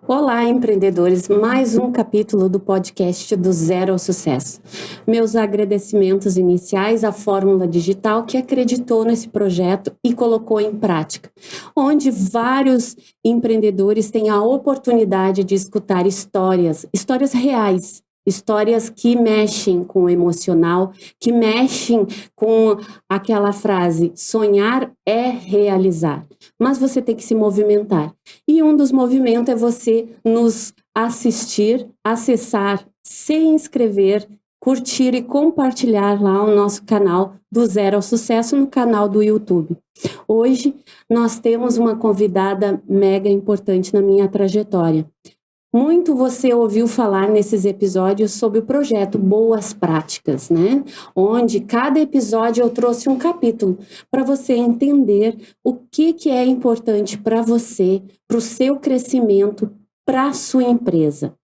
Olá, empreendedores! Mais um capítulo do podcast do Zero ao Sucesso. Meus agradecimentos iniciais à Fórmula Digital que acreditou nesse projeto e colocou em prática, onde vários empreendedores têm a oportunidade de escutar histórias reais, histórias que mexem com o emocional, que mexem com aquela frase, sonhar é realizar, mas você tem que se movimentar. E um dos movimentos é você nos assistir, acessar, se inscrever, curtir e compartilhar lá o nosso canal do Zero ao Sucesso no canal do YouTube. Hoje nós temos uma convidada mega importante na minha trajetória. Muito você ouviu falar nesses episódios sobre o projeto Boas Práticas, né? Onde cada episódio eu trouxe um capítulo para você entender o que é importante para você, para o seu crescimento, para a sua empresa.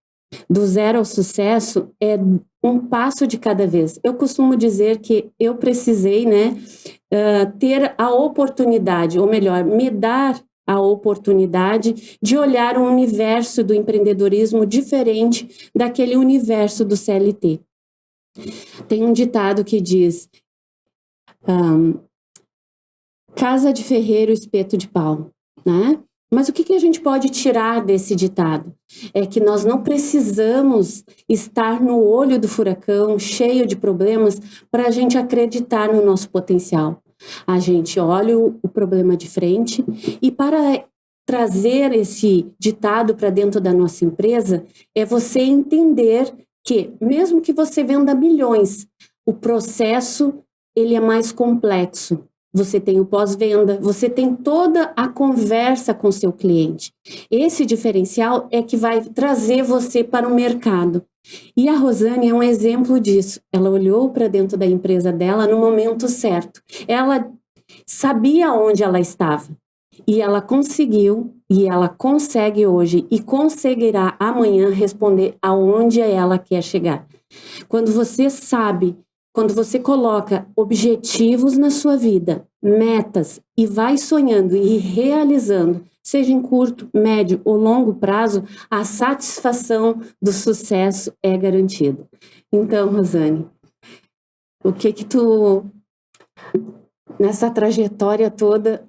Do zero ao sucesso é um passo de cada vez. Eu costumo dizer que eu precisei, ter a oportunidade, ou melhor, me dar a oportunidade de olhar um universo do empreendedorismo diferente daquele universo do CLT. Tem um ditado que diz, casa de ferreiro, espeto de pau, né? Mas o que a gente pode tirar desse ditado? É que nós não precisamos estar no olho do furacão, cheio de problemas, para a gente acreditar no nosso potencial. A gente olha o problema de frente e para trazer esse ditado para dentro da nossa empresa, é você entender que, mesmo que você venda milhões, o processo ele é mais complexo. Você tem o pós-venda, você tem toda a conversa com seu cliente. Esse diferencial é que vai trazer você para o mercado. E a Rosane é um exemplo disso. Ela olhou para dentro da empresa dela no momento certo. Ela sabia onde ela estava. E ela conseguiu, e ela consegue hoje, e conseguirá amanhã responder aonde ela quer chegar. Quando você sabe, quando você coloca objetivos na sua vida, metas, e vai sonhando e realizando, seja em curto, médio ou longo prazo, a satisfação do sucesso é garantida. Então, Rosane, o que tu, nessa trajetória toda,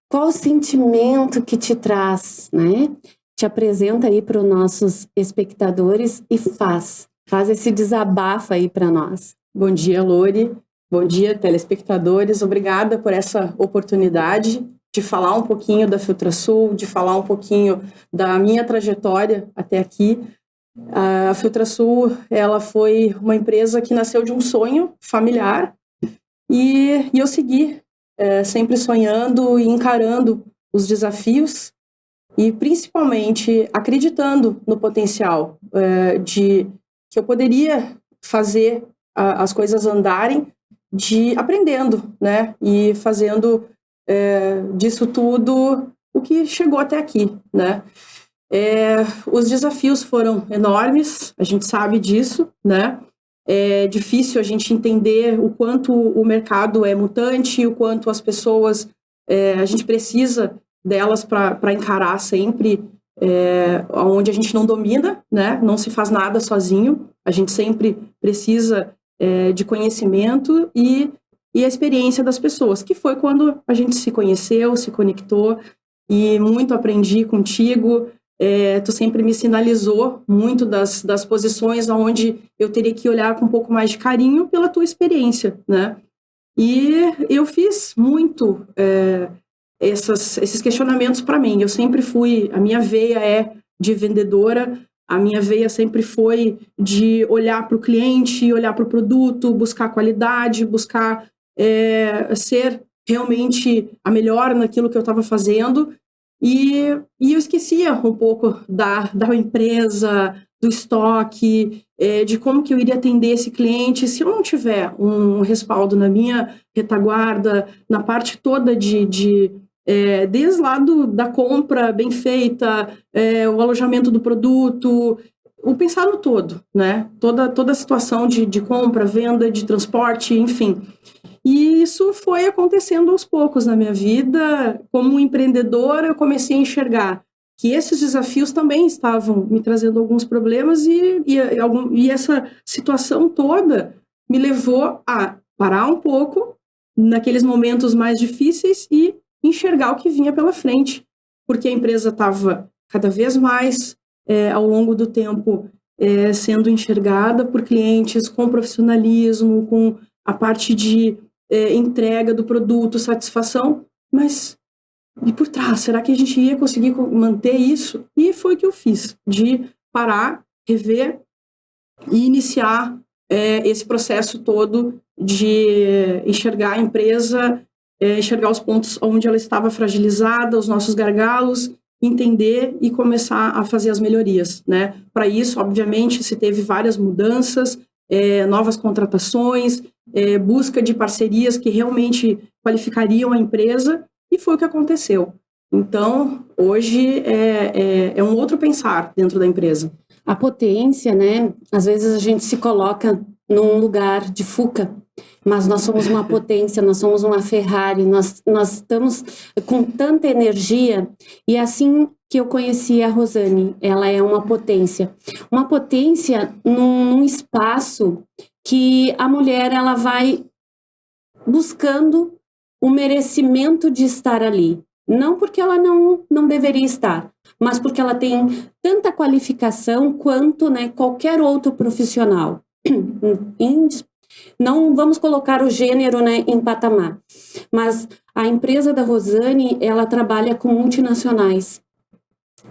qual o sentimento que te traz, né? Te apresenta aí para os nossos espectadores e faz esse desabafo aí para nós. Bom dia, Lori. Bom dia, telespectadores. Obrigada por essa oportunidade de falar um pouquinho da FiltraSul, de falar um pouquinho da minha trajetória até aqui. A FiltraSul, ela foi uma empresa que nasceu de um sonho familiar e eu segui sempre sonhando e encarando os desafios e principalmente acreditando no potencial de que eu poderia fazer as coisas andarem, aprendendo, né, e fazendo disso tudo o que chegou até aqui, né. Os desafios foram enormes, a gente sabe disso, né. É difícil a gente entender o quanto o mercado é mutante, o quanto as pessoas, a gente precisa delas para encarar sempre onde a gente não domina, né, não se faz nada sozinho, a gente sempre precisa de conhecimento e a experiência das pessoas, que foi quando a gente se conheceu, se conectou e muito aprendi contigo. Tu sempre me sinalizou muito das posições onde eu teria que olhar com um pouco mais de carinho pela tua experiência, né? E eu fiz muito esses questionamentos para mim. Eu sempre fui, a minha veia é de vendedora, a minha veia sempre foi de olhar para o cliente, olhar para o produto, buscar qualidade, buscar ser realmente a melhor naquilo que eu estava fazendo. E eu esquecia um pouco da empresa, do estoque, de como que eu iria atender esse cliente se eu não tiver um respaldo na minha retaguarda, na parte toda desde lá da compra bem feita, o alojamento do produto, o pensar no todo, né? Toda a situação de compra, venda, de transporte, enfim. E isso foi acontecendo aos poucos na minha vida. Como empreendedora, eu comecei a enxergar que esses desafios também estavam me trazendo alguns problemas e essa situação toda me levou a parar um pouco naqueles momentos mais difíceis e enxergar o que vinha pela frente, porque a empresa estava cada vez mais, ao longo do tempo, sendo enxergada por clientes com profissionalismo, com a parte de entrega do produto, satisfação, mas e por trás, será que a gente ia conseguir manter isso? E foi o que eu fiz, de parar, rever e iniciar esse processo todo de enxergar a empresa, enxergar os pontos onde ela estava fragilizada, os nossos gargalos, entender e começar a fazer as melhorias, né? Para isso, obviamente, se teve várias mudanças, novas contratações, busca de parcerias que realmente qualificariam a empresa, e foi o que aconteceu. Então, hoje é um outro pensar dentro da empresa. A potência, né? Às vezes a gente se coloca num lugar de fuca, mas nós somos uma potência, nós somos uma Ferrari, nós estamos com tanta energia, e assim que eu conheci a Rosane, ela é uma potência num espaço que a mulher, ela vai buscando o merecimento de estar ali, não porque ela não deveria estar, mas porque ela tem tanta qualificação quanto, né, qualquer outro profissional. Não vamos colocar o gênero, né, em patamar, mas a empresa da Rosane, ela trabalha com multinacionais.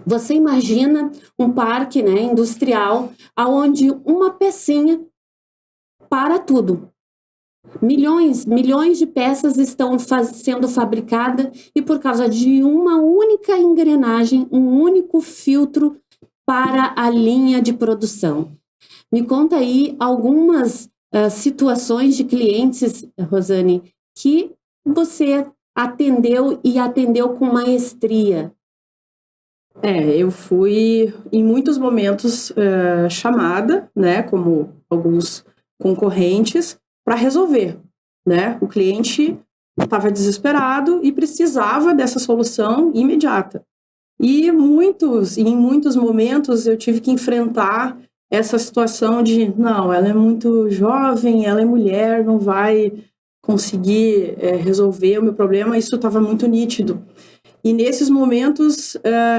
Você imagina um parque, né, industrial, onde uma pecinha para tudo. Milhões de peças estão sendo fabricadas e por causa de uma única engrenagem, um único filtro para a linha de produção. Me conta aí algumas situações de clientes, Rosane, que você atendeu e atendeu com maestria. Eu fui em muitos momentos chamada, né, como alguns concorrentes, para resolver, né? O cliente estava desesperado e precisava dessa solução imediata. E em muitos momentos eu tive que enfrentar essa situação de, não, ela é muito jovem, ela é mulher, não vai conseguir resolver o meu problema. Isso estava muito nítido. E nesses momentos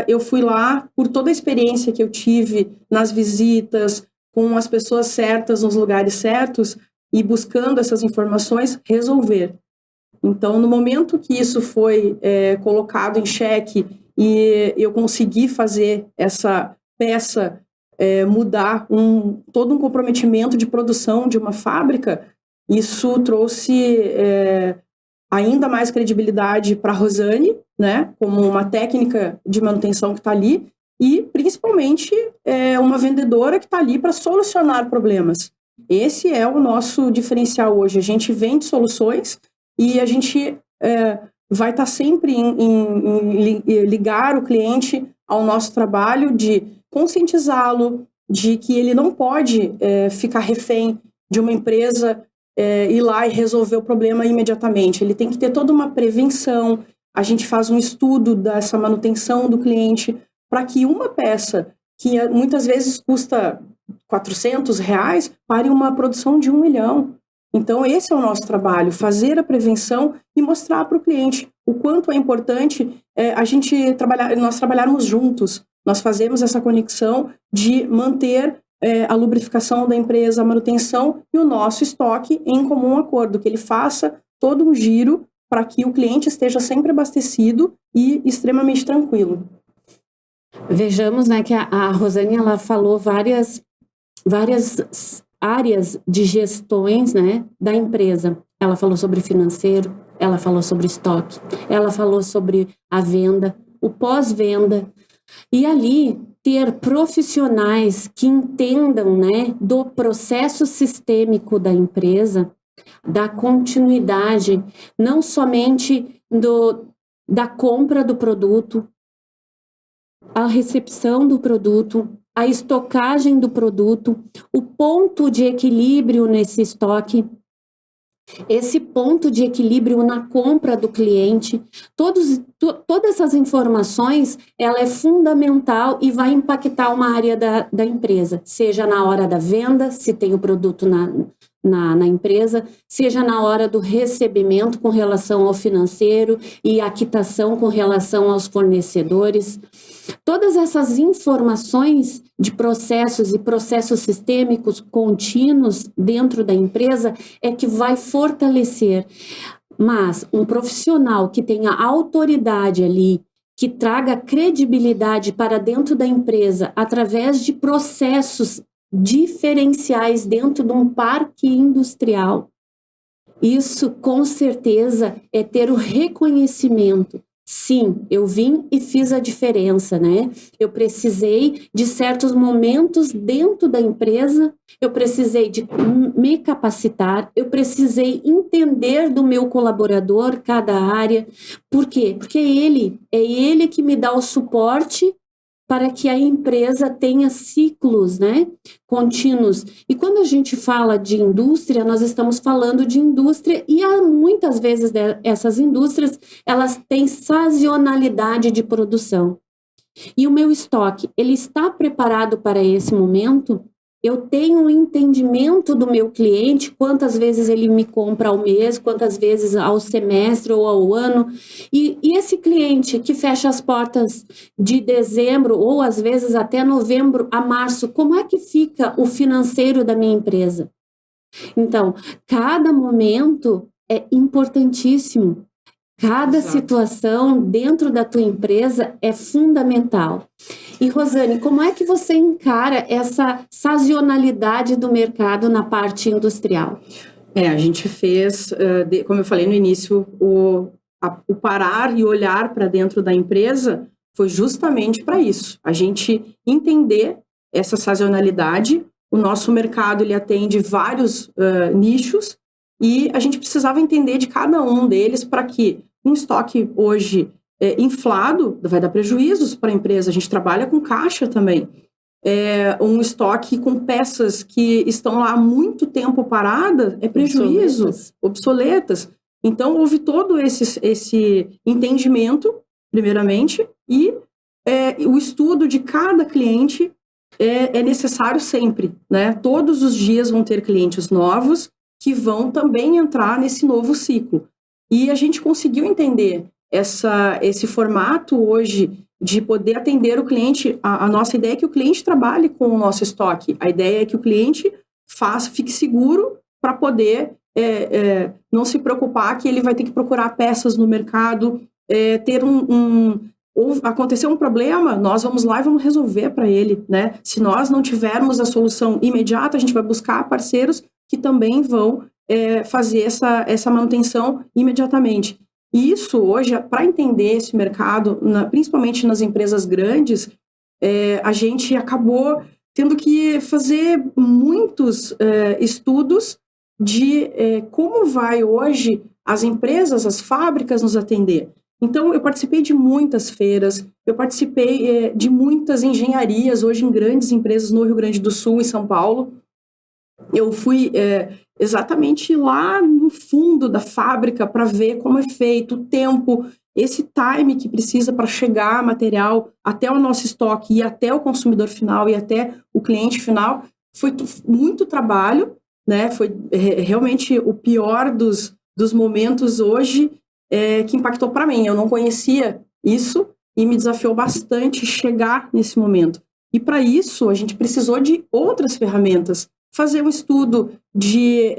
eu fui lá, por toda a experiência que eu tive nas visitas, com as pessoas certas, nos lugares certos, e buscando essas informações, resolver. Então, no momento que isso foi colocado em xeque e eu consegui fazer essa peça mudar todo um comprometimento de produção de uma fábrica, isso trouxe ainda mais credibilidade para a Rosane, né, como uma técnica de manutenção que está ali, e principalmente uma vendedora que está ali para solucionar problemas. Esse é o nosso diferencial hoje. A gente vende soluções e a gente vai estar sempre em ligar o cliente ao nosso trabalho de conscientizá-lo de que ele não pode ficar refém de uma empresa, ir lá e resolver o problema imediatamente. Ele tem que ter toda uma prevenção. A gente faz um estudo dessa manutenção do cliente para que uma peça que muitas vezes custa R$400 pare uma produção de 1 milhão. Então, esse é o nosso trabalho, fazer a prevenção e mostrar para o cliente o quanto é importante nós trabalharmos juntos. Nós fazemos essa conexão de manter a lubrificação da empresa, a manutenção e o nosso estoque em comum acordo, que ele faça todo um giro para que o cliente esteja sempre abastecido e extremamente tranquilo. Vejamos, né, que a Rosane, ela falou várias áreas de gestões, né, da empresa. Ela falou sobre financeiro, ela falou sobre estoque, ela falou sobre a venda, o pós-venda. E ali ter profissionais que entendam, né, do processo sistêmico da empresa, da continuidade, não somente da compra do produto, a recepção do produto, a estocagem do produto, o ponto de equilíbrio nesse estoque. esse ponto de equilíbrio na compra do cliente, todas essas informações, ela é fundamental e vai impactar uma área da empresa, seja na hora da venda, se tem o produto na empresa, seja na hora do recebimento com relação ao financeiro e a quitação com relação aos fornecedores. Todas essas informações de processos e processos sistêmicos contínuos dentro da empresa é que vai fortalecer. Mas um profissional que tenha autoridade ali, que traga credibilidade para dentro da empresa através de processos diferenciais dentro de um parque industrial, isso com certeza é ter o reconhecimento. Sim, eu vim e fiz a diferença, né? Eu precisei de certos momentos dentro da empresa, eu precisei de me capacitar, eu precisei entender do meu colaborador cada área. Por quê? Porque é ele que me dá o suporte para que a empresa tenha ciclos, né, contínuos. E quando a gente fala de indústria, nós estamos falando de indústria e há muitas vezes essas indústrias, elas têm sazonalidade de produção. E o meu estoque, ele está preparado para esse momento? Eu tenho um entendimento do meu cliente, quantas vezes ele me compra ao mês, quantas vezes ao semestre ou ao ano. E esse cliente que fecha as portas de dezembro ou às vezes até novembro a março, como é que fica o financeiro da minha empresa? Então, cada momento é importantíssimo. Cada situação dentro da tua empresa é fundamental. E, Rosane, como é que você encara essa sazonalidade do mercado na parte industrial? A gente fez, como eu falei no início, o parar e olhar para dentro da empresa foi justamente para isso. A gente entender essa sazonalidade. O nosso mercado ele atende vários nichos e a gente precisava entender de cada um deles para que um estoque hoje inflado vai dar prejuízos para a empresa. A gente trabalha com caixa também. Um estoque com peças que estão lá há muito tempo paradas é prejuízo, obsoletas. Então, houve todo esse entendimento, primeiramente, e o estudo de cada cliente é necessário sempre, né? Todos os dias vão ter clientes novos que vão também entrar nesse novo ciclo. E a gente conseguiu entender esse formato hoje de poder atender o cliente. A nossa ideia é que o cliente trabalhe com o nosso estoque. A ideia é que o cliente fique seguro para poder não se preocupar que ele vai ter que procurar peças no mercado, aconteceu um problema, nós vamos lá e vamos resolver para ele, né? Se nós não tivermos a solução imediata, a gente vai buscar parceiros que também vão fazer essa manutenção imediatamente. E isso hoje, para entender esse mercado, principalmente nas empresas grandes, a gente acabou tendo que fazer muitos estudos de como vai hoje as empresas, as fábricas nos atender. Então, eu participei de muitas feiras, eu participei de muitas engenharias, hoje em grandes empresas no Rio Grande do Sul e São Paulo. Eu fui exatamente lá no fundo da fábrica para ver como é feito, o tempo, esse time que precisa para chegar material até o nosso estoque e até o consumidor final e até o cliente final. Foi muito trabalho, né? Foi realmente o pior dos momentos hoje que impactou para mim. Eu não conhecia isso e me desafiou bastante chegar nesse momento. E para isso, a gente precisou de outras ferramentas. Fazer um estudo de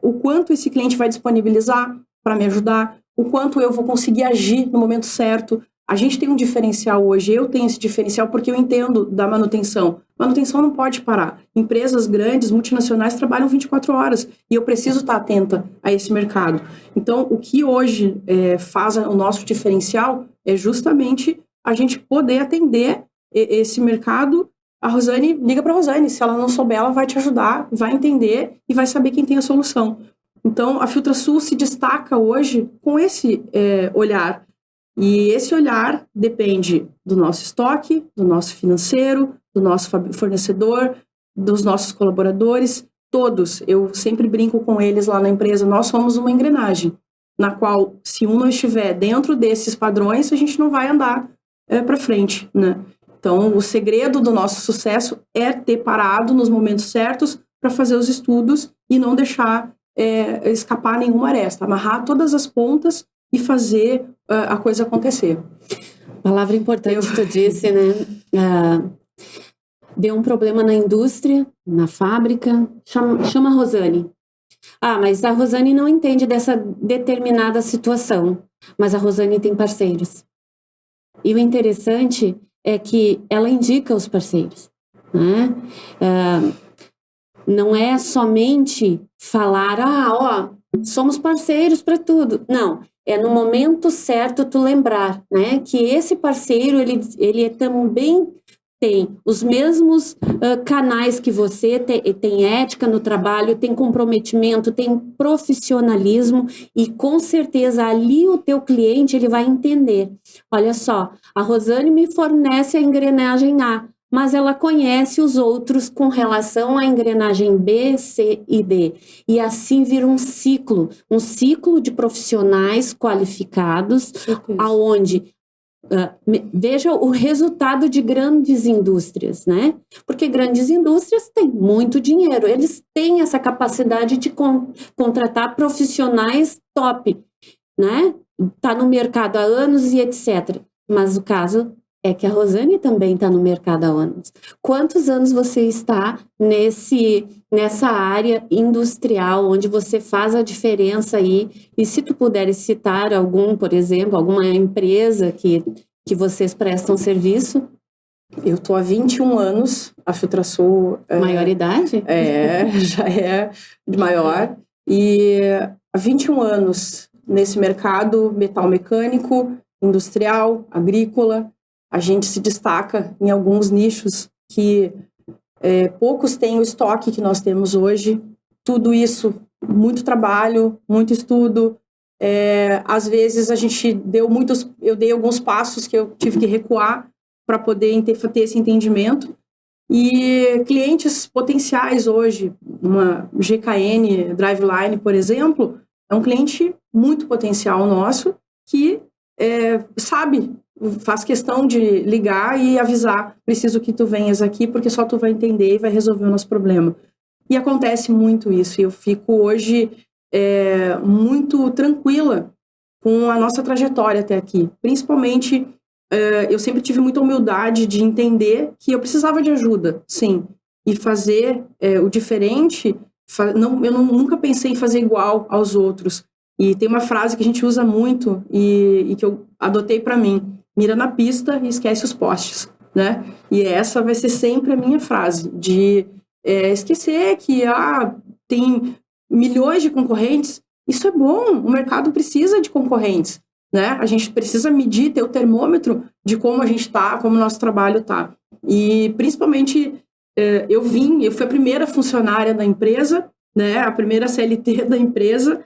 o quanto esse cliente vai disponibilizar para me ajudar, o quanto eu vou conseguir agir no momento certo. A gente tem um diferencial hoje, eu tenho esse diferencial porque eu entendo da manutenção. Manutenção não pode parar. Empresas grandes, multinacionais, trabalham 24 horas e eu preciso estar atenta a esse mercado. Então, o que hoje faz o nosso diferencial é justamente a gente poder atender esse mercado. A Rosane, liga para a Rosane, se ela não souber, ela vai te ajudar, vai entender e vai saber quem tem a solução. Então, a FiltraSul se destaca hoje com esse olhar. E esse olhar depende do nosso estoque, do nosso financeiro, do nosso fornecedor, dos nossos colaboradores. todos, eu sempre brinco com eles lá na empresa, nós somos uma engrenagem, na qual, se um não estiver dentro desses padrões, a gente não vai andar para frente, né? Então, o segredo do nosso sucesso é ter parado nos momentos certos para fazer os estudos e não deixar escapar nenhuma aresta, amarrar todas as pontas e fazer a coisa acontecer. Palavra importante, tu disse, né? Deu um problema na indústria, na fábrica, chama a Rosane. Mas a Rosane não entende dessa determinada situação, mas a Rosane tem parceiros. E o interessante é que ela indica os parceiros, né? Não é somente falar, somos parceiros para tudo. Não, é no momento certo tu lembrar, né? Que esse parceiro, ele também tem os mesmos canais que você, tem ética no trabalho, tem comprometimento, tem profissionalismo e com certeza ali o teu cliente ele vai entender. Olha só, a Rosane me fornece a engrenagem A, mas ela conhece os outros com relação à engrenagem B, C e D. E assim vira um ciclo de profissionais qualificados, aonde veja o resultado de grandes indústrias, né? Porque grandes indústrias têm muito dinheiro, eles têm essa capacidade de contratar profissionais top, né? Tá no mercado há anos e etc. Mas o caso é que a Rosane também está no mercado há anos. Quantos anos você está nessa área industrial, onde você faz a diferença aí? E se tu puderes citar por exemplo, alguma empresa que vocês prestam serviço? Eu estou há 21 anos, a Filtrasul... Maior idade? Já é de maior. E há 21 anos nesse mercado metal mecânico, industrial, agrícola. A gente se destaca em alguns nichos que poucos têm o estoque que nós temos hoje. Tudo isso, muito trabalho, muito estudo. Às vezes eu dei alguns passos que eu tive que recuar para poder ter esse entendimento. E clientes potenciais hoje, uma GKN Driveline, por exemplo, é um cliente muito potencial nosso que sabe, faz questão de ligar e avisar, preciso que tu venhas aqui porque só tu vai entender e vai resolver o nosso problema. E acontece muito isso, e eu fico hoje muito tranquila com a nossa trajetória até aqui. Principalmente, eu sempre tive muita humildade de entender que eu precisava de ajuda, sim, e fazer o diferente. Eu nunca pensei em fazer igual aos outros. E tem uma frase que a gente usa muito e que eu adotei para mim: mira na pista e esquece os postes, né? E essa vai ser sempre a minha frase, de esquecer que tem milhões de concorrentes. Isso é bom, o mercado precisa de concorrentes, né? A gente precisa medir, ter o termômetro de como a gente está, como o nosso trabalho está. E principalmente eu fui a primeira funcionária da empresa, né? A primeira CLT da empresa,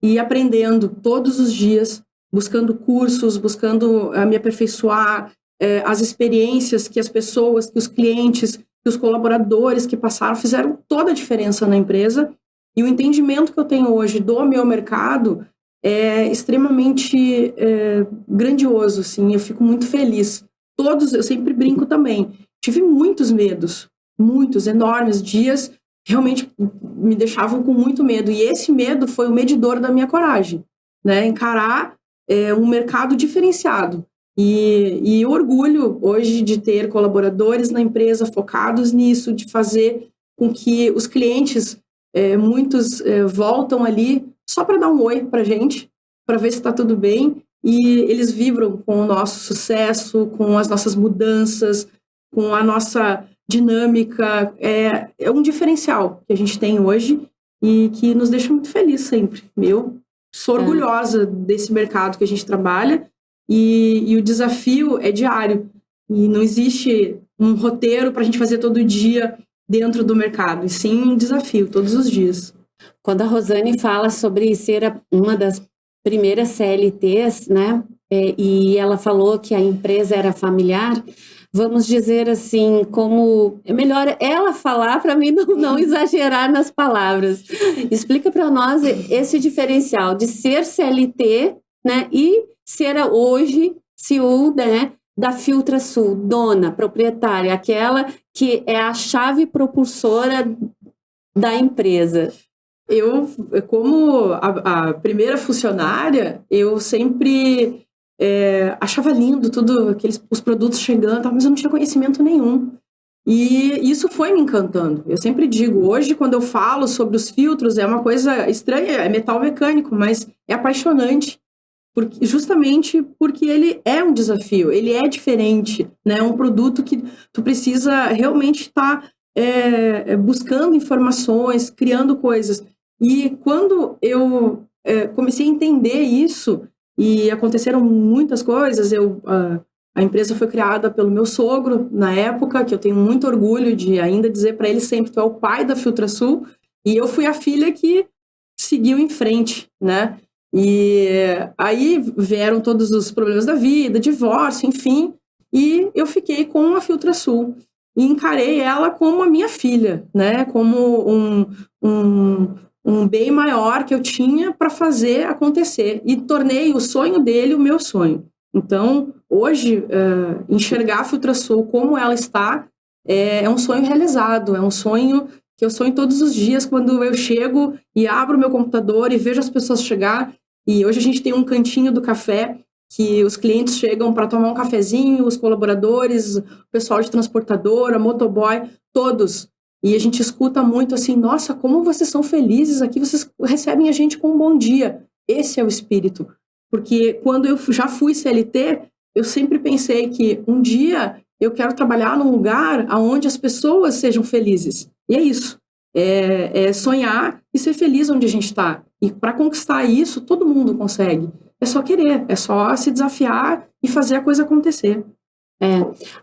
e aprendendo todos os dias, buscando cursos, buscando me aperfeiçoar, as experiências que as pessoas, que os clientes, que os colaboradores que passaram fizeram toda a diferença na empresa. E o entendimento que eu tenho hoje do meu mercado é extremamente grandioso, assim, eu fico muito feliz. Eu sempre brinco também, tive muitos medos, muitos, enormes dias, realmente me deixavam com muito medo, e esse medo foi o medidor da minha coragem, né? Encarar um mercado diferenciado, e orgulho hoje de ter colaboradores na empresa focados nisso, de fazer com que os clientes, muitos voltam ali só para dar um oi para a gente, para ver se está tudo bem, e eles vibram com o nosso sucesso, com as nossas mudanças, com a nossa dinâmica. É um diferencial que a gente tem hoje e que nos deixa muito feliz sempre. Eu sou orgulhosa desse mercado que a gente trabalha, e o desafio é diário, e não existe um roteiro para a gente fazer todo dia dentro do mercado, e sim um desafio todos os dias. Quando a Rosane fala sobre ser uma das primeiras CLTs, né, e ela falou que a empresa era familiar. Vamos dizer assim, como é melhor ela falar para mim não exagerar nas palavras. Explica para nós esse diferencial de ser CLT, né, e ser hoje CEO, né, da FiltraSul, dona, proprietária, aquela que é a chave propulsora da empresa. Eu, como a primeira funcionária, eu sempre achava lindo tudo, os produtos chegando, mas eu não tinha conhecimento nenhum. E isso foi me encantando. Eu sempre digo, hoje quando eu falo sobre os filtros, é uma coisa estranha, é metal mecânico, mas é apaixonante. Justamente porque ele é um desafio, ele é diferente, né? É um produto que tu precisa realmente estar buscando informações, criando coisas. E quando eu comecei a entender isso, e aconteceram muitas coisas, a empresa foi criada pelo meu sogro, na época, que eu tenho muito orgulho de ainda dizer para ele sempre, tu é o pai da FiltraSul, e eu fui a filha que seguiu em frente, né? E aí vieram todos os problemas da vida, divórcio, enfim, e eu fiquei com a FiltraSul. E encarei ela como a minha filha, né? Como um bem maior que eu tinha para fazer acontecer. E tornei o sonho dele o meu sonho. Então, hoje, enxergar a FiltraSul como ela está é um sonho realizado, é um sonho que eu sonho todos os dias quando eu chego e abro meu computador e vejo as pessoas chegar. E hoje a gente tem um cantinho do café que os clientes chegam para tomar um cafezinho, os colaboradores, o pessoal de transportadora, motoboy, todos. E a gente escuta muito assim, nossa, como vocês são felizes aqui, vocês recebem a gente com um bom dia. Esse é o espírito. Porque quando eu já fui CLT, eu sempre pensei que um dia eu quero trabalhar num lugar onde as pessoas sejam felizes. E é isso. É sonhar e ser feliz onde a gente está. E para conquistar isso, todo mundo consegue. É só querer, é só se desafiar e fazer a coisa acontecer.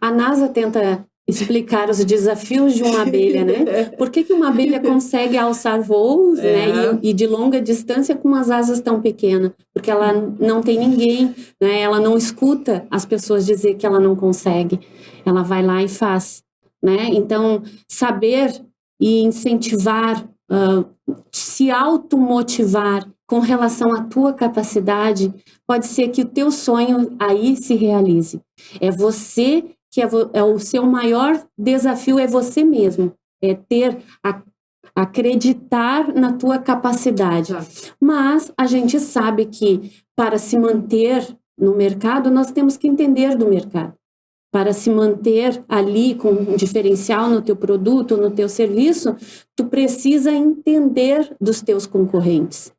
A NASA tenta explicar os desafios de uma abelha, né? Por que uma abelha consegue alçar voos, né? E de longa distância com umas asas tão pequenas? Porque ela não tem ninguém, né? Ela não escuta as pessoas dizer que ela não consegue. Ela vai lá e faz, né? Então, saber e incentivar, se automotivar com relação à tua capacidade, pode ser que o teu sonho aí se realize. É você que é o seu maior desafio, é você mesmo, é acreditar na tua capacidade. Mas a gente sabe que para se manter no mercado, nós temos que entender do mercado. Para se manter ali com um diferencial no teu produto, no teu serviço, tu precisa entender dos teus concorrentes.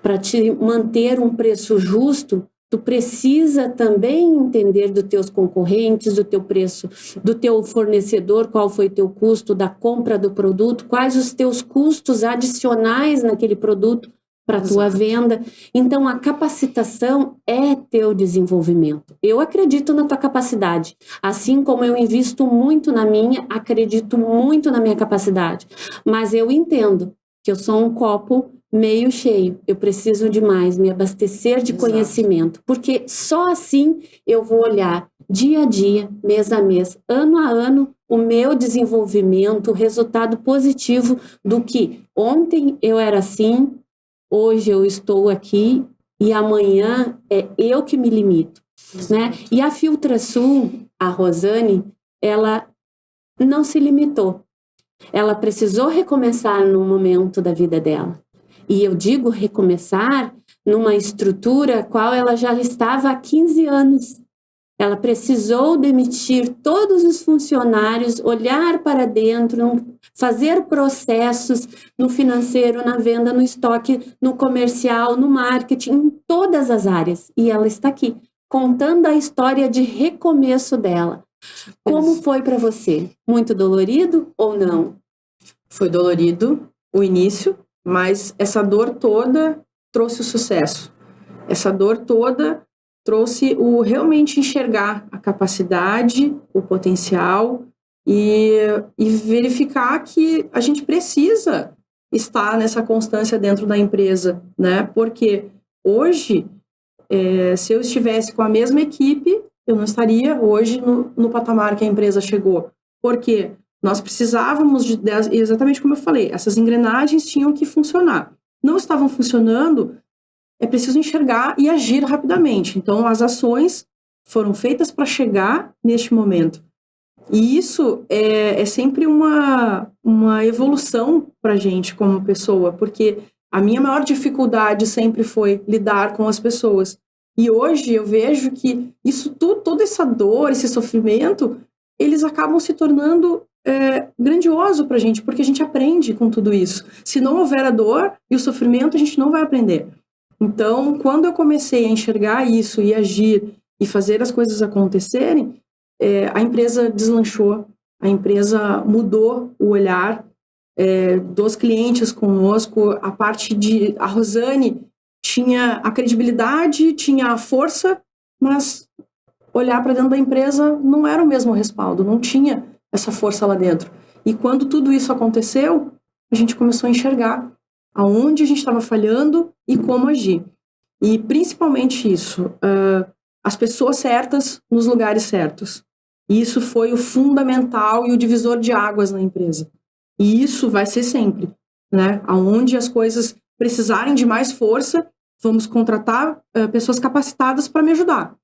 Para te manter um preço justo, tu precisa também entender dos teus concorrentes, do teu preço, do teu fornecedor, qual foi o teu custo da compra do produto, quais os teus custos adicionais naquele produto para a tua venda. Então, a capacitação é teu desenvolvimento. Eu acredito na tua capacidade. Assim como eu invisto muito na minha, acredito muito na minha capacidade. Mas eu entendo que eu sou um copo meio cheio. Eu preciso de mais, me abastecer de conhecimento. Porque só assim eu vou olhar dia a dia, mês a mês, ano a ano, o meu desenvolvimento, o resultado positivo do que ontem eu era assim, hoje eu estou aqui e amanhã é eu que me limito, né? E a FiltraSul, a Rosane, ela não se limitou. Ela precisou recomeçar num momento da vida dela. E eu digo recomeçar numa estrutura qual ela já estava há 15 anos. Ela precisou demitir todos os funcionários, olhar para dentro, fazer processos no financeiro, na venda, no estoque, no comercial, no marketing, em todas as áreas. E ela está aqui, contando a história de recomeço dela. Como foi para você? Muito dolorido ou não? Foi dolorido o início, mas essa dor toda trouxe o sucesso. Essa dor toda trouxe o realmente enxergar a capacidade, o potencial e verificar que a gente precisa estar nessa constância dentro da empresa, né? Porque hoje Se eu estivesse com a mesma equipe, eu não estaria hoje no patamar que a empresa chegou. Por quê? Nós precisávamos exatamente como eu falei, essas engrenagens tinham que funcionar. Não estavam funcionando, é preciso enxergar e agir rapidamente. Então, as ações foram feitas para chegar neste momento. E isso é sempre uma evolução para a gente como pessoa, porque a minha maior dificuldade sempre foi lidar com as pessoas. E hoje eu vejo que isso tudo, toda essa dor, esse sofrimento, eles acabam se tornando grandioso para a gente, porque a gente aprende com tudo isso. Se não houver a dor e o sofrimento, a gente não vai aprender. Então, quando eu comecei a enxergar isso e agir e fazer as coisas acontecerem, a empresa deslanchou, a empresa mudou o olhar dos clientes conosco. A Rosane tinha a credibilidade, tinha a força, mas olhar para dentro da empresa não era o mesmo respaldo, não tinha essa força lá dentro. E quando tudo isso aconteceu, a gente começou a enxergar aonde a gente estava falhando e como agir. E principalmente isso, as pessoas certas nos lugares certos. E isso foi o fundamental e o divisor de águas na empresa. E isso vai ser sempre, né? Aonde as coisas precisarem de mais força, vamos contratar pessoas capacitadas para me ajudar.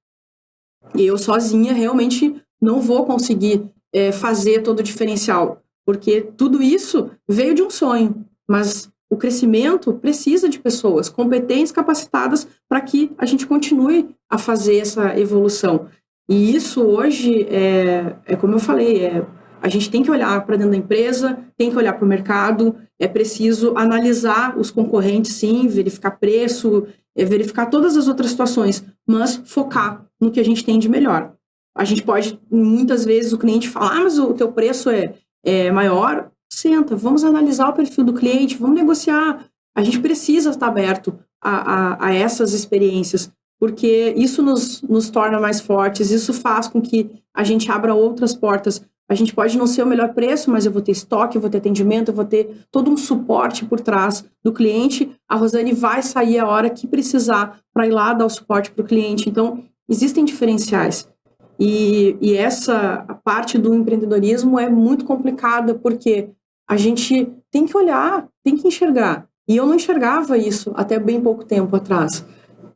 Eu sozinha realmente não vou conseguir fazer todo o diferencial, porque tudo isso veio de um sonho, mas o crescimento precisa de pessoas competentes, capacitadas, para que a gente continue a fazer essa evolução. E isso hoje como eu falei, a gente tem que olhar para dentro da empresa, tem que olhar para o mercado, é preciso analisar os concorrentes, sim, verificar preço, verificar todas as outras situações, mas focar no que a gente tem de melhor. A gente pode, muitas vezes, o cliente falar, mas o teu preço é maior. Senta, vamos analisar o perfil do cliente, vamos negociar. A gente precisa estar aberto a essas experiências, porque isso nos torna mais fortes, isso faz com que a gente abra outras portas. A gente pode não ser o melhor preço, mas eu vou ter estoque, eu vou ter atendimento, eu vou ter todo um suporte por trás do cliente. A Rosane vai sair a hora que precisar para ir lá dar o suporte para o cliente. Então, existem diferenciais. E essa parte do empreendedorismo é muito complicada, porque a gente tem que olhar, tem que enxergar. E eu não enxergava isso até bem pouco tempo atrás.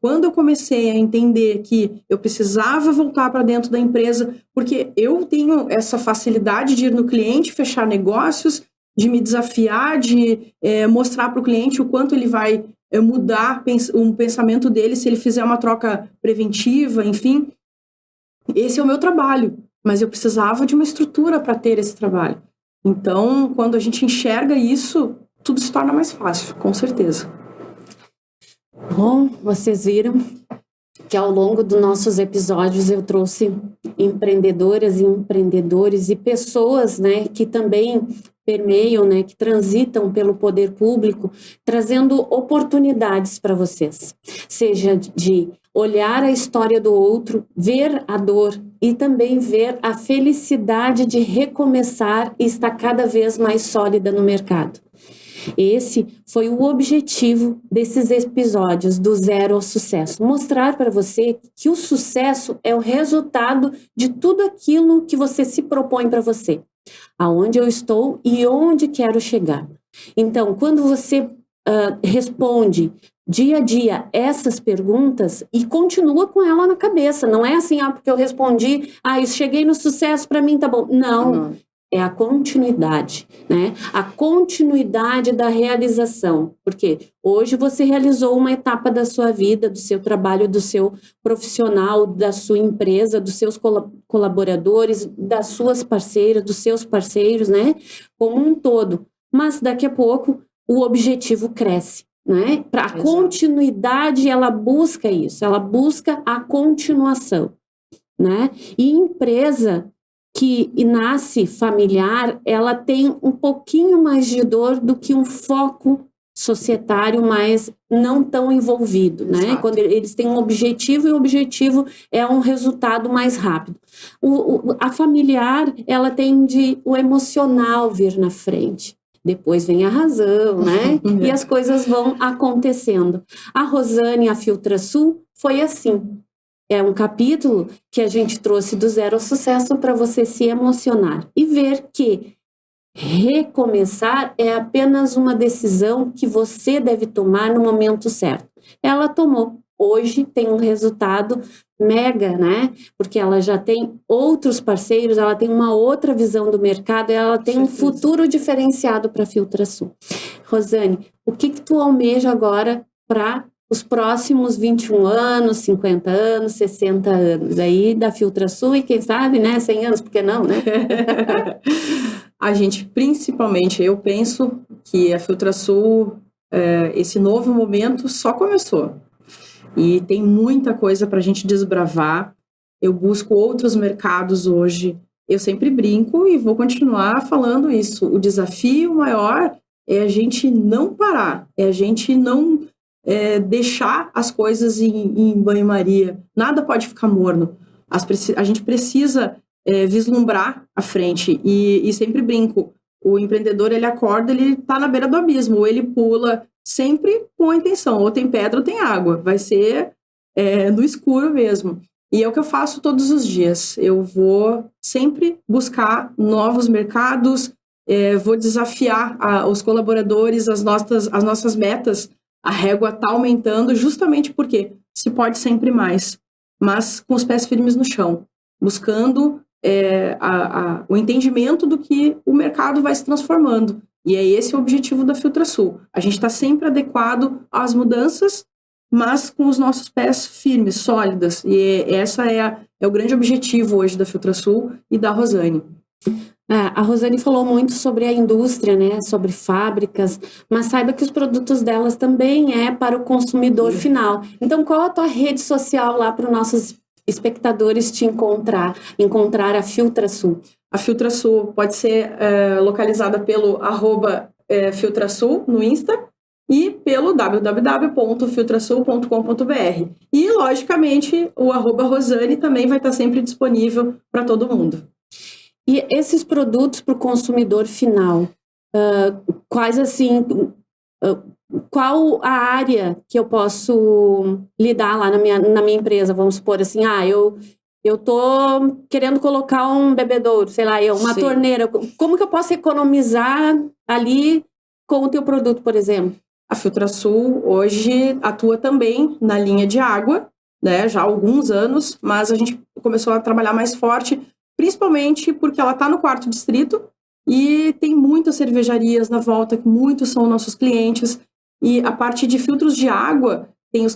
Quando eu comecei a entender que eu precisava voltar para dentro da empresa, porque eu tenho essa facilidade de ir no cliente, fechar negócios, de me desafiar, de mostrar para o cliente o quanto ele vai mudar o pensamento dele se ele fizer uma troca preventiva, enfim. Esse é o meu trabalho, mas eu precisava de uma estrutura para ter esse trabalho. Então, quando a gente enxerga isso, tudo se torna mais fácil, com certeza. Bom, vocês viram que ao longo dos nossos episódios eu trouxe empreendedoras e empreendedores e pessoas, né, que também permeiam, né, que transitam pelo poder público, trazendo oportunidades para vocês, seja de olhar a história do outro, ver a dor e também ver a felicidade de recomeçar e estar cada vez mais sólida no mercado. Esse foi o objetivo desses episódios do Zero ao Sucesso, mostrar para você que o sucesso é o resultado de tudo aquilo que você se propõe para você, aonde eu estou e onde quero chegar. Então, quando você responde dia a dia essas perguntas e continua com ela na cabeça, não é assim, porque eu respondi, eu cheguei no sucesso, para mim tá bom. Não. É a continuidade, né? A continuidade da realização. Porque hoje você realizou uma etapa da sua vida, do seu trabalho, do seu profissional, da sua empresa, dos seus colaboradores, das suas parceiras, dos seus parceiros, né? Como um todo. Mas daqui a pouco o objetivo cresce, né? Para a continuidade, ela busca isso, ela busca a continuação, né? E empresa que nasce familiar, ela tem um pouquinho mais de dor do que um foco societário, mas não tão envolvido, né? Exato. Quando eles têm um objetivo e o objetivo é um resultado mais rápido. A familiar, ela tem o emocional vir na frente. depois vem a razão, né? E as coisas vão acontecendo. A Rosane, a FiltraSul, foi assim. É um capítulo que a gente trouxe do zero ao sucesso para você se emocionar e ver que recomeçar é apenas uma decisão que você deve tomar no momento certo. Ela tomou. Hoje tem um resultado mega, né? Porque ela já tem outros parceiros, ela tem uma outra visão do mercado, ela tem um futuro diferenciado para a FiltraSul. Rosane, o que tu almeja agora para os próximos 21 anos, 50 anos, 60 anos aí da FiltraSul e quem sabe, né, 100 anos, por que não, né? A gente, principalmente, eu penso que a FiltraSul, esse novo momento só começou. E tem muita coisa para a gente desbravar. Eu busco outros mercados hoje. Eu sempre brinco e vou continuar falando isso. O desafio maior é a gente não parar, é a gente não deixar as coisas em banho-maria. Nada pode ficar morno. A gente precisa vislumbrar a frente. E sempre brinco, o empreendedor, ele acorda, ele está na beira do abismo, ou ele pula sempre com a intenção, ou tem pedra ou tem água, vai ser no escuro mesmo. E é o que eu faço todos os dias. Eu vou sempre buscar novos mercados, vou desafiar os colaboradores, as nossas metas. A régua está aumentando justamente porque se pode sempre mais, mas com os pés firmes no chão, buscando o entendimento do que o mercado vai se transformando. E é esse o objetivo da FiltraSul. A gente está sempre adequado às mudanças, mas com os nossos pés firmes, sólidas. E essa é o grande objetivo hoje da FiltraSul e da Rosane. A Rosane falou muito sobre a indústria, né, sobre fábricas, mas saiba que os produtos delas também é para o consumidor final. Então, qual a tua rede social lá para os nossos espectadores te encontrar a FiltraSul? A FiltraSul pode ser localizada pelo @FiltraSul no Insta e pelo www.filtrasul.com.br. E, logicamente, o @Rosane também vai estar sempre disponível para todo mundo. E esses produtos para o consumidor final, quais assim, qual a área que eu posso lidar lá na minha empresa? Vamos supor assim, eu tô querendo colocar um bebedouro, sei lá, uma torneira. Como que eu posso economizar ali com o teu produto, por exemplo? A FiltraSul hoje atua também na linha de água, né, já há alguns anos, mas a gente começou a trabalhar mais forte, principalmente porque ela está no 4º distrito e tem muitas cervejarias na volta, que muitos são nossos clientes. E a parte de filtros de água, tem os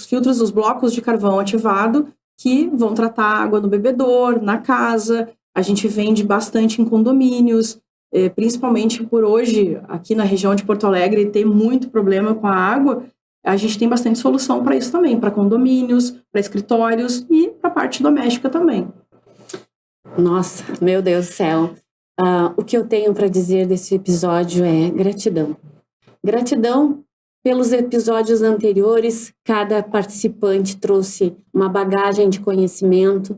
filtros, os blocos de carvão ativado, que vão tratar a água no bebedor, na casa. A gente vende bastante em condomínios, principalmente por hoje, aqui na região de Porto Alegre, tem muito problema com a água. A gente tem bastante solução para isso também, para condomínios, para escritórios e para a parte doméstica também. Nossa, meu Deus do céu. O que eu tenho para dizer desse episódio é gratidão. Gratidão pelos episódios anteriores, cada participante trouxe uma bagagem de conhecimento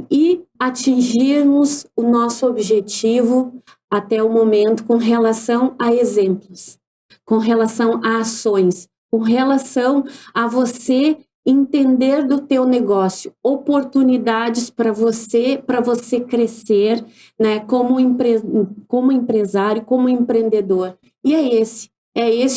e atingirmos o nosso objetivo até o momento com relação a exemplos, com relação a ações, com relação a você entender do teu negócio, oportunidades para você crescer, né, como empresário, como empreendedor. E é esse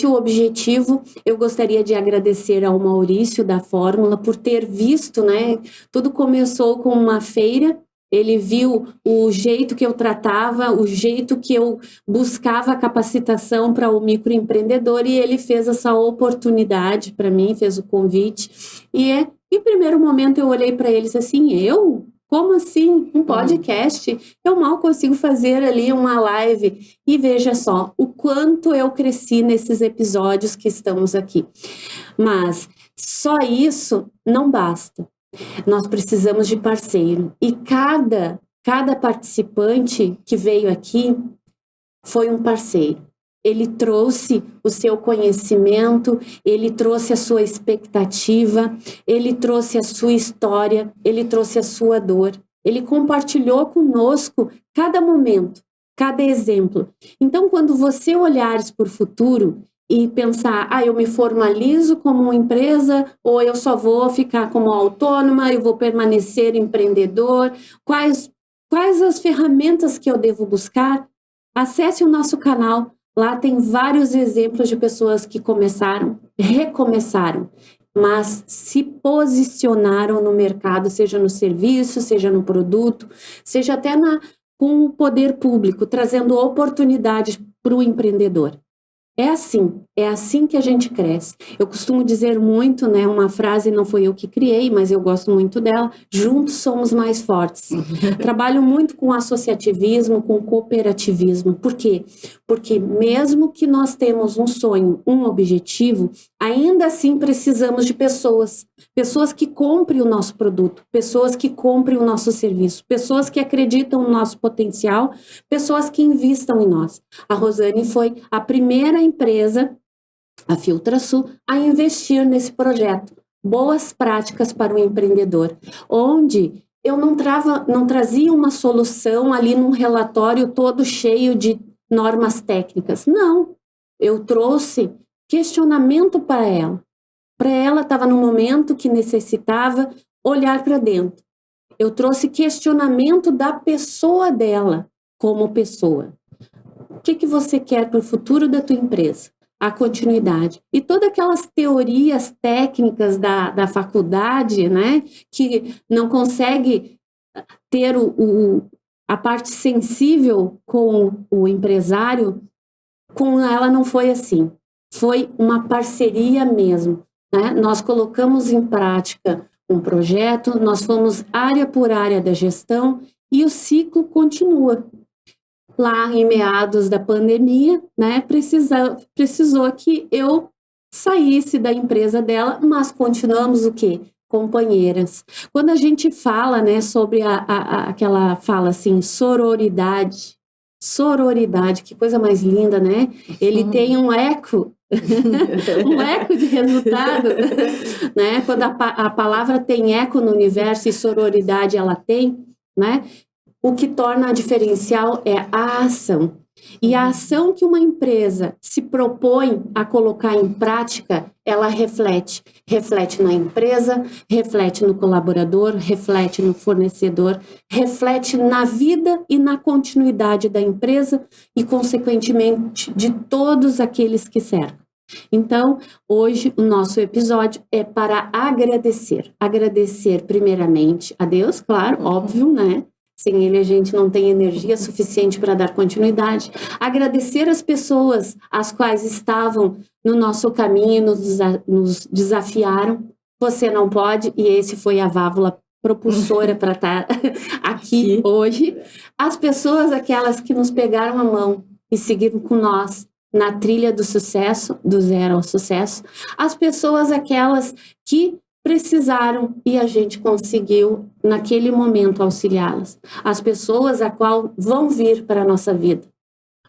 o objetivo. Eu gostaria de agradecer ao Maurício da Fórmula por ter visto, né, tudo começou com uma feira. Ele viu o jeito que eu tratava, o jeito que eu buscava capacitação para o microempreendedor e ele fez essa oportunidade para mim, fez o convite. E em primeiro momento eu olhei para eles assim, como assim? Um podcast? Eu mal consigo fazer ali uma live. E veja só, o quanto eu cresci nesses episódios que estamos aqui. Mas só isso não basta. Nós precisamos de parceiro. E cada participante que veio aqui foi um parceiro. Ele trouxe o seu conhecimento, ele trouxe a sua expectativa, ele trouxe a sua história, ele trouxe a sua dor. Ele compartilhou conosco cada momento. cada exemplo. Então, quando você olhares para o futuro e pensar, eu me formalizo como uma empresa ou eu só vou ficar como autônoma, eu vou permanecer empreendedor, quais as ferramentas que eu devo buscar? Acesse o nosso canal, lá tem vários exemplos de pessoas que começaram, recomeçaram, mas se posicionaram no mercado, seja no serviço, seja no produto, seja até com o poder público, trazendo oportunidades para o empreendedor. É assim que a gente cresce. Eu costumo dizer muito, né, uma frase, não foi eu que criei, mas eu gosto muito dela, juntos somos mais fortes. Trabalho muito com associativismo, com cooperativismo. Por quê? Porque mesmo que nós temos um sonho, um objetivo, ainda assim precisamos de pessoas que comprem o nosso produto, pessoas que comprem o nosso serviço, pessoas que acreditam no nosso potencial, pessoas que investam em nós. A Rosane foi a primeira empresa, a FiltraSul, a investir nesse projeto. Boas práticas para o empreendedor, onde eu não trazia uma solução ali num relatório todo cheio de normas técnicas. Não, eu trouxe questionamento para ela. Para ela estava num momento que necessitava olhar para dentro. Eu trouxe questionamento da pessoa dela como pessoa. O que você quer para o futuro da tua empresa? A continuidade. E todas aquelas teorias técnicas da faculdade, né, que não consegue ter a parte sensível com o empresário, com ela não foi assim. Foi uma parceria mesmo. Né? Nós colocamos em prática um projeto, nós fomos área por área da gestão e o ciclo continua. Lá em meados da pandemia, né, precisou que eu saísse da empresa dela, mas continuamos o quê? Companheiras. Quando a gente fala, né, sobre aquela fala assim, sororidade, que coisa mais linda, né? Ele tem um eco, um eco de resultado, né? Quando a palavra tem eco no universo e sororidade ela tem, né? O que torna a diferencial é a ação. E a ação que uma empresa se propõe a colocar em prática, ela reflete. Reflete na empresa, reflete no colaborador, reflete no fornecedor, reflete na vida e na continuidade da empresa e, consequentemente, de todos aqueles que cercam. Então, hoje o nosso episódio é para agradecer. Agradecer primeiramente a Deus, claro, óbvio, né? Sem ele a gente não tem energia suficiente para dar continuidade. Agradecer as pessoas as quais estavam no nosso caminho, nos desafiaram. Você não pode, e esse foi a válvula propulsora para estar aqui hoje. As pessoas, aquelas que nos pegaram a mão e seguiram com nós na trilha do sucesso, do zero ao sucesso. As pessoas, aquelas que precisaram e a gente conseguiu naquele momento auxiliá-las. As pessoas a qual vão vir para a nossa vida,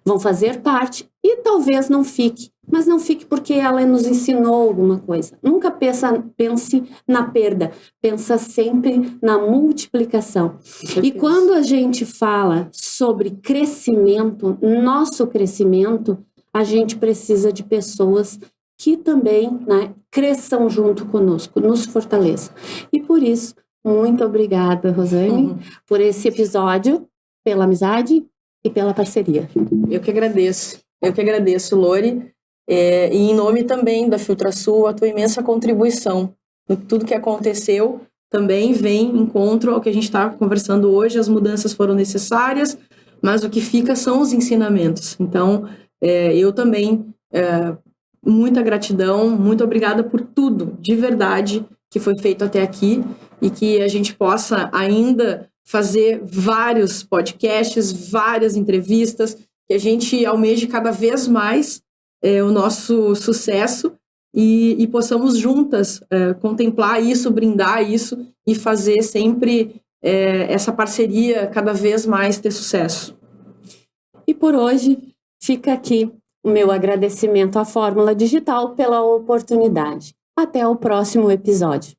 vão fazer parte e talvez não fique, mas não fique porque ela nos ensinou alguma coisa. Nunca pense na perda, pensa sempre na multiplicação. E quando a gente fala sobre crescimento, nosso crescimento, a gente precisa de pessoas que também, né, cresçam junto conosco, nos fortaleçam. E por isso, muito obrigada, Rosane, por esse episódio, pela amizade e pela parceria. Eu que agradeço, Lori, e em nome também da FiltraSul, a tua imensa contribuição no tudo que aconteceu, também vem em encontro ao que a gente está conversando hoje. As mudanças foram necessárias, mas o que fica são os ensinamentos. Então, eu também... muita gratidão, muito obrigada por tudo, de verdade, que foi feito até aqui e que a gente possa ainda fazer vários podcasts, várias entrevistas, que a gente almeje cada vez mais o nosso sucesso e possamos juntas contemplar isso, brindar isso e fazer sempre essa parceria cada vez mais ter sucesso. E por hoje, fica aqui o meu agradecimento à Fórmula Digital pela oportunidade. Até o próximo episódio.